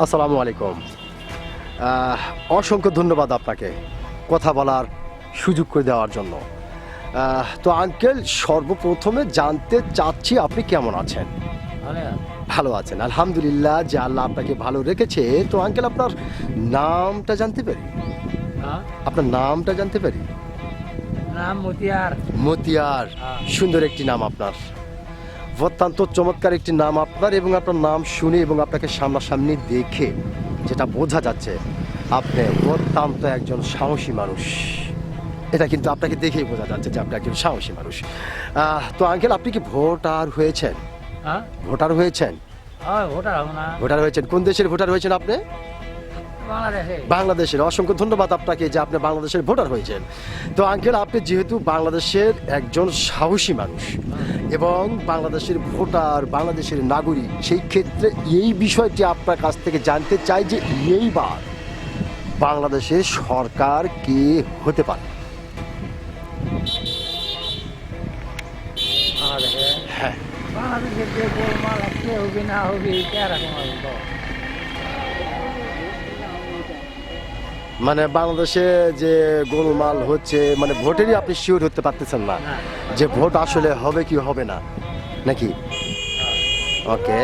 আসসালামু আলাইকুম। অসংখ্য ধন্যবাদ আপনাকে কথা বলার সুযোগ করে দেওয়ার জন্য। তো আঙ্কেল, সর্বপ্রথমে জানতে চাচ্ছি আপনি কেমন আছেন? ভালো আছেন, আলহামদুলিল্লাহ যে আল্লাহ আপনাকে ভালো রেখেছে। তো আঙ্কেল, আপনার নামটা জানতে পারি? আপনার নামটা জানতে পারি? নাম মতিয়ার। মতিয়ার, সুন্দর একটি নাম আপনার, অত্যন্ত চমৎকার একটি নাম আপনার। এবং আপনার নাম শুনে এবং আপনাকে সামনাসামনি দেখে যেটা বোঝা যাচ্ছে আপনি অত্যন্ত একজন সাহসী মানুষ। এটা কিন্তু আপনাকে দেখেই বোঝা যাচ্ছে যে আপনি একজন সাহসী মানুষ। তো আঙ্কেল, আপনি কি ভোটার হয়েছেন? ভোটার হয়েছেন? ভোটার হয়েছেন? কোন দেশের ভোটার হয়েছেন আপনি? বাংলাদেশের। অসংখ্য ধন্যবাদ আপনাকে যে আপনি বাংলাদেশের ভোটার হয়েছেন। তো আঙ্কেল, আপনি যেহেতু বাংলাদেশের একজন সাহসী মানুষ এবং বাংলাদেশের ভোটার, বাংলাদেশের নাগরিক, সেই ক্ষেত্রে এই বিষয়টি আপনার কাছ থেকে জানতে চাই যে এইবার বাংলাদেশের সরকার কে হতে পারে? হ্যাঁ, বাংলাদেশের যে গোলমাল কে হবে না হবে এরকম মানে বাংলাদেশে যে গোলমাল হচ্ছে, মানে ভোটেরই আপনি শিওর হতে পারতেছেন না যে ভোট আসলে হবে কি হবে না, নাকি? ওকে।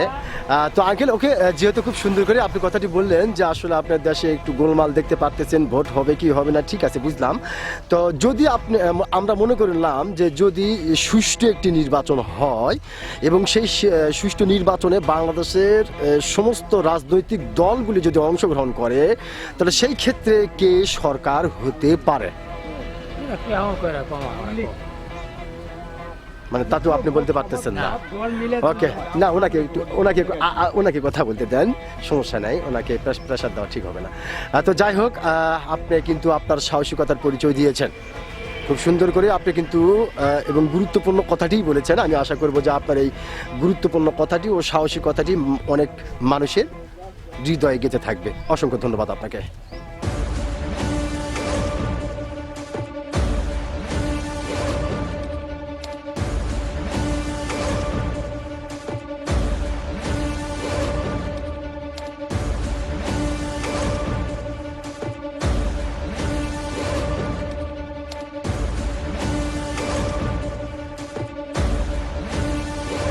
তো আঙ্কেল, ওকে, যেহেতু খুব সুন্দর করে আপনি কথাটি বললেন যে আসলে আপনার দেশে একটু গোলমাল দেখতে পারতেছেন, ভোট হবে কি হবে না, ঠিক আছে, বুঝলাম। তো যদি আপনি, আমরা মনে করলাম যে যদি সুষ্ঠু একটি নির্বাচন হয় এবং সেই সুষ্ঠু নির্বাচনে বাংলাদেশের সমস্ত রাজনৈতিক দলগুলি যদি অংশগ্রহণ করে, তাহলে সেই ক্ষেত্রে কে সরকার হতে পারে? মানে তা তো আপনি বলতে পারতেছেন না। ওকে, না, ওনাকে কথা বলতে দেন, সমস্যা নাই, ওনাকে প্রেশার দেওয়া ঠিক হবে না। তো যাই হোক, আপনি কিন্তু আপনার সাহসিকতার পরিচয় দিয়েছেন খুব সুন্দর করে। আপনি কিন্তু এবং গুরুত্বপূর্ণ কথাটিই বলেছেন। আমি আশা করব যে আপনার এই গুরুত্বপূর্ণ কথাটি ও সাহসিকতাটি অনেক মানুষের হৃদয়ে গেঁথে থাকবে। অসংখ্য ধন্যবাদ আপনাকে।